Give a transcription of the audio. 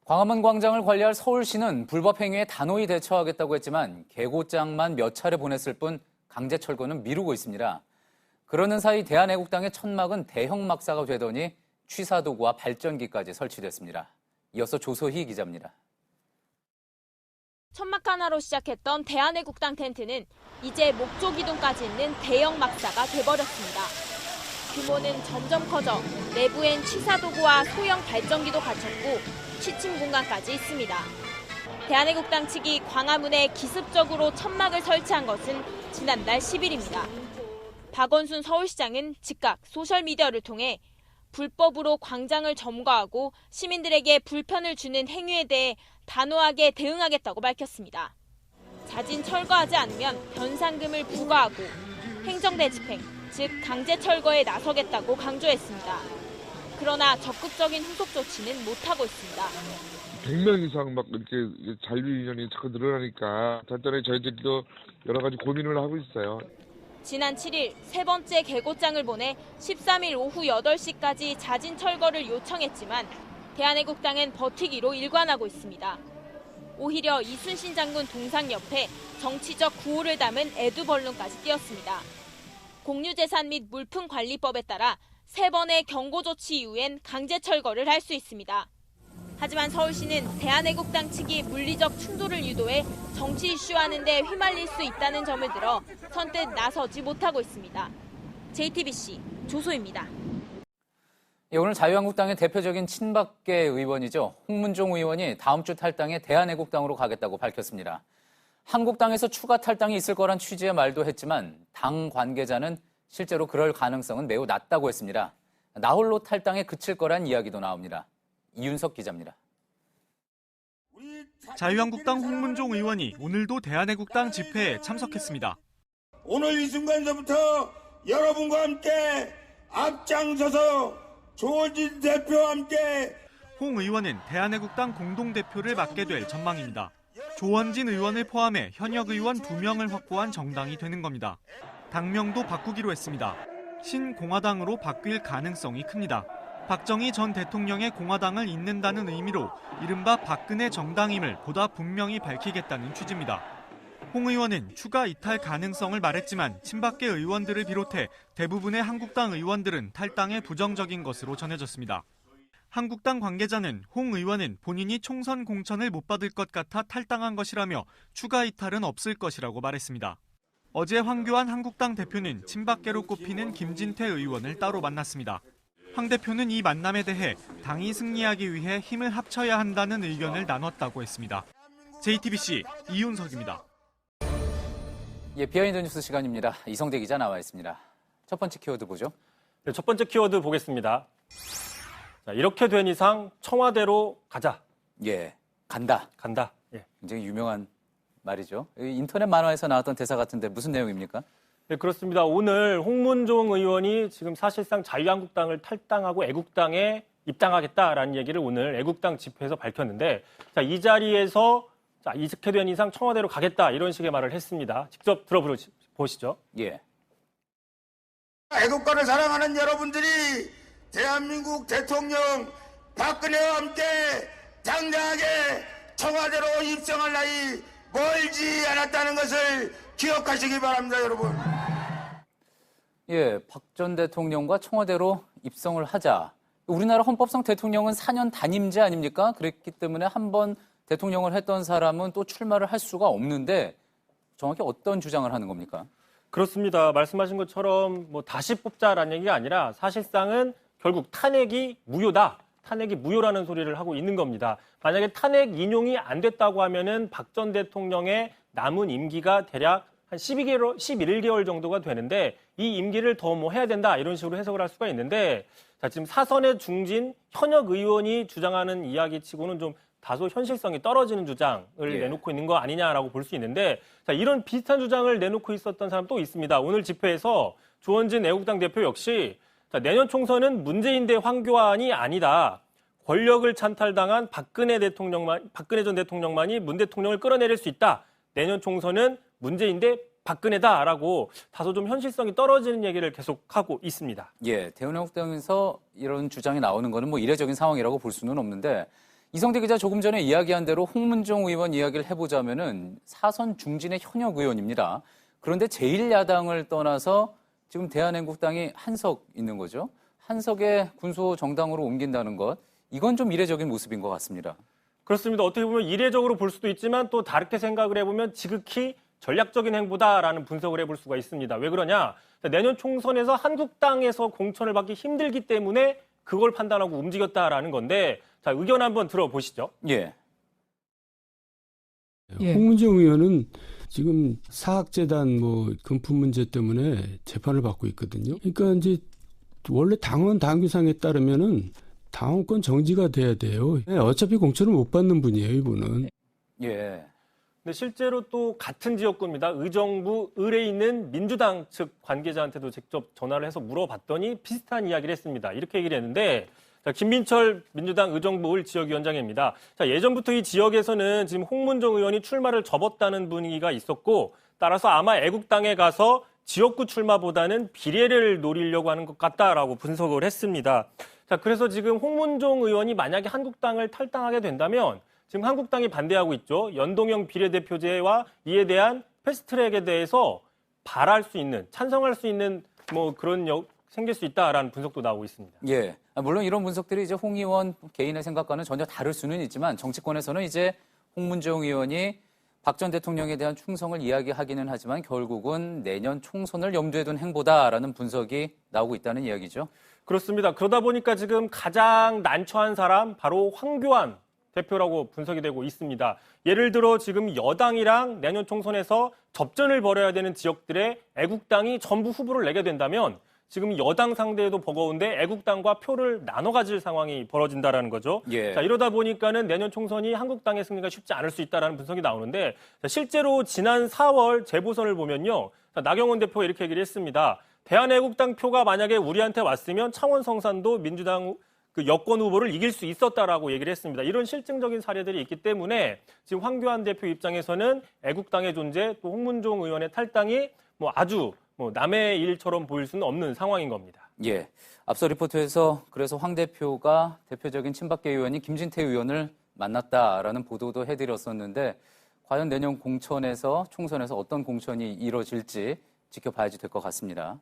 광화문 광장을 관리할 서울시는 불법 행위에 단호히 대처하겠다고 했지만 계고장만 몇 차례 보냈을 뿐 강제 철거는 미루고 있습니다. 그러는 사이 대한애국당의 천막은 대형 막사가 되더니 취사도구와 발전기까지 설치됐습니다. 이어서 조소희 기자입니다. 천막 하나로 시작했던 대한애국당 텐트는 이제 목조 기둥까지 있는 대형 막사가 돼버렸습니다. 규모는 점점 커져 내부엔 취사도구와 소형 발전기도 갖췄고 취침 공간까지 있습니다. 대한애국당 측이 광화문에 기습적으로 천막을 설치한 것은 지난달 10일입니다. 박원순 서울시장은 즉각 소셜미디어를 통해 불법으로 광장을 점거하고 시민들에게 불편을 주는 행위에 대해 단호하게 대응하겠다고 밝혔습니다. 자진 철거하지 않으면 변상금을 부과하고 행정대집행, 즉 강제 철거에 나서겠다고 강조했습니다. 그러나 적극적인 후속 조치는 못하고 있습니다. 100명 이상 막 이렇게 잔류 인원이 자꾸 늘어나니까 단단히 저희들도 여러 가지 고민을 하고 있어요. 지난 7일 세 번째 계고장을 보내 13일 오후 8시까지 자진 철거를 요청했지만 대한애국당은 버티기로 일관하고 있습니다. 오히려 이순신 장군 동상 옆에 정치적 구호를 담은 애두벌룬까지 띄었습니다. 공유재산 및 물품관리법에 따라 3번의 경고조치 이후엔 강제 철거를 할 수 있습니다. 하지만 서울시는 대한애국당 측이 물리적 충돌을 유도해 정치 이슈하는 데 휘말릴 수 있다는 점을 들어 선뜻 나서지 못하고 있습니다. JTBC 조소입니다. 오늘 자유한국당의 대표적인 친박계 의원이죠. 홍문종 의원이 다음 주 탈당해 대한애국당으로 가겠다고 밝혔습니다. 한국당에서 추가 탈당이 있을 거란 취지의 말도 했지만 당 관계자는 실제로 그럴 가능성은 매우 낮다고 했습니다. 나홀로 탈당에 그칠 거란 이야기도 나옵니다. 이윤석 기자입니다. 자유한국당 홍문종 의원이 오늘도 대한애국당 집회에 참석했습니다. 오늘 이 순간서부터 여러분과 함께 앞장서서 조원진 대표와 함께 홍 의원은 대한애국당 공동대표를 맡게 될 전망입니다. 조원진 의원을 포함해 현역 의원 2명을 확보한 정당이 되는 겁니다. 당명도 바꾸기로 했습니다. 신공화당으로 바뀔 가능성이 큽니다. 박정희 전 대통령의 공화당을 잇는다는 의미로 이른바 박근혜 정당임을 보다 분명히 밝히겠다는 취지입니다. 홍 의원은 추가 이탈 가능성을 말했지만 친박계 의원들을 비롯해 대부분의 한국당 의원들은 탈당에 부정적인 것으로 전해졌습니다. 한국당 관계자는 홍 의원은 본인이 총선 공천을 못 받을 것 같아 탈당한 것이라며 추가 이탈은 없을 것이라고 말했습니다. 어제 황교안 한국당 대표는 친박계로 꼽히는 김진태 의원을 따로 만났습니다. 황 대표는 이 만남에 대해 당이 승리하기 위해 힘을 합쳐야 한다는 의견을 나눴다고 했습니다. JTBC 이윤석입니다. 비하인드 뉴스 시간입니다. 이성대 기자 나와 있습니다. 첫 번째 키워드 보죠. 네, 첫 번째 키워드 보겠습니다. 자, 이렇게 된 이상 청와대로 가자. 간다. 예. 굉장히 유명한 말이죠. 인터넷 만화에서 나왔던 대사 같은데 무슨 내용입니까? 네, 그렇습니다. 오늘 홍문종 의원이 지금 사실상 자유한국당을 탈당하고 애국당에 입당하겠다라는 얘기를 오늘 애국당 집회에서 밝혔는데, 자, 이 자리에서 이렇게 된 이상 청와대로 가겠다 이런 식의 말을 했습니다. 직접 들어보시죠. 예. 애국가를 사랑하는 여러분들이 대한민국 대통령 박근혜와 함께 당당하게 청와대로 입성할 나이 멀지 않았다는 것을 기억하시기 바랍니다, 여러분. 박 전 대통령과 청와대로 입성을 하자. 우리나라 헌법상 대통령은 4년 단임제 아닙니까? 그랬기 때문에 한번 대통령을 했던 사람은 또 출마를 할 수가 없는데 정확히 어떤 주장을 하는 겁니까? 그렇습니다. 말씀하신 것처럼 다시 뽑자라는 얘기가 아니라 사실상은 결국 탄핵이 무효다. 탄핵이 무효라는 소리를 하고 있는 겁니다. 만약에 탄핵 인용이 안 됐다고 하면은 박 전 대통령의 남은 임기가 대략 한 11개월 정도가 되는데 이 임기를 더 해야 된다 이런 식으로 해석을 할 수가 있는데, 자, 지금 사선의 중진 현역 의원이 주장하는 이야기치고는 좀 다소 현실성이 떨어지는 주장을 내놓고 있는 거 아니냐라고 볼 수 있는데, 자, 이런 비슷한 주장을 내놓고 있었던 사람 또 있습니다. 오늘 집회에서 조원진 애국당 대표 역시 자, 내년 총선은 문재인 대 황교안이 아니다. 권력을 찬탈당한 박근혜 전 대통령만이 문 대통령을 끌어내릴 수 있다. 내년 총선은 문재인 대 박근혜다라고 다소 좀 현실성이 떨어지는 얘기를 계속하고 있습니다. 대한애국당에서 이런 주장이 나오는 거는 이례적인 상황이라고 볼 수는 없는데 이성대 기자 조금 전에 이야기한 대로 홍문종 의원 이야기를 해보자면은 사선 중진의 현역 의원입니다. 그런데 제1야당을 떠나서 지금 대한민국당이 한석 있는 거죠. 한석의 군소 정당으로 옮긴다는 것, 이건 좀 이례적인 모습인 것 같습니다. 그렇습니다. 어떻게 보면 이례적으로 볼 수도 있지만 또 다르게 생각을 해보면 지극히 전략적인 행보다라는 분석을 해볼 수가 있습니다. 왜 그러냐? 내년 총선에서 한국당에서 공천을 받기 힘들기 때문에 그걸 판단하고 움직였다라는 건데, 자, 의견 한번 들어보시죠. 예. 홍문종 의원은 지금 사학재단 금품 문제 때문에 재판을 받고 있거든요. 그러니까 이제 원래 당원 당규상에 따르면은 당원권 정지가 돼야 돼요. 어차피 공천을 못 받는 분이에요, 이분은. 예. 근데 실제로 또 같은 지역구입니다. 의정부 을에 있는 민주당 측 관계자한테도 직접 전화를 해서 물어봤더니 비슷한 이야기를 했습니다. 이렇게 얘기를 했는데, 자, 김민철 민주당 의정부 을 지역위원장입니다. 자, 예전부터 이 지역에서는 지금 홍문종 의원이 출마를 접었다는 분위기가 있었고, 따라서 아마 애국당에 가서 지역구 출마보다는 비례를 노리려고 하는 것 같다라고 분석을 했습니다. 자, 그래서 지금 홍문종 의원이 만약에 한국당을 탈당하게 된다면 지금 한국당이 반대하고 있죠. 연동형 비례대표제와 이에 대한 패스트트랙에 대해서 발할 수 있는, 찬성할 수 있는 그런 생길 수 있다라는 분석도 나오고 있습니다. 예. 물론 이런 분석들이 이제 홍 의원 개인의 생각과는 전혀 다를 수는 있지만 정치권에서는 이제 홍문종 의원이 박 전 대통령에 대한 충성을 이야기하기는 하지만 결국은 내년 총선을 염두에 둔 행보다라는 분석이 나오고 있다는 이야기죠. 그렇습니다. 그러다 보니까 지금 가장 난처한 사람 바로 황교안 대표라고 분석이 되고 있습니다. 예를 들어 지금 여당이랑 내년 총선에서 접전을 벌여야 되는 지역들의 애국당이 전부 후보를 내게 된다면 지금 여당 상대에도 버거운데 애국당과 표를 나눠 가질 상황이 벌어진다라는 거죠. 예. 자, 이러다 보니까는 내년 총선이 한국당의 승리가 쉽지 않을 수 있다라는 분석이 나오는데, 자, 실제로 지난 4월 재보선을 보면요. 자, 나경원 대표가 이렇게 얘기를 했습니다. 대한애국당 표가 만약에 우리한테 왔으면 창원 성산도 민주당 그 여권 후보를 이길 수 있었다라고 얘기를 했습니다. 이런 실증적인 사례들이 있기 때문에 지금 황교안 대표 입장에서는 애국당의 존재 또 홍문종 의원의 탈당이 아주 남의 일처럼 보일 수는 없는 상황인 겁니다. 예. 앞서 리포트에서 그래서 황 대표가 대표적인 친박계 의원인 김진태 의원을 만났다라는 보도도 해드렸었는데 과연 내년 총선에서 어떤 공천이 이루어질지 지켜봐야지 될 것 같습니다.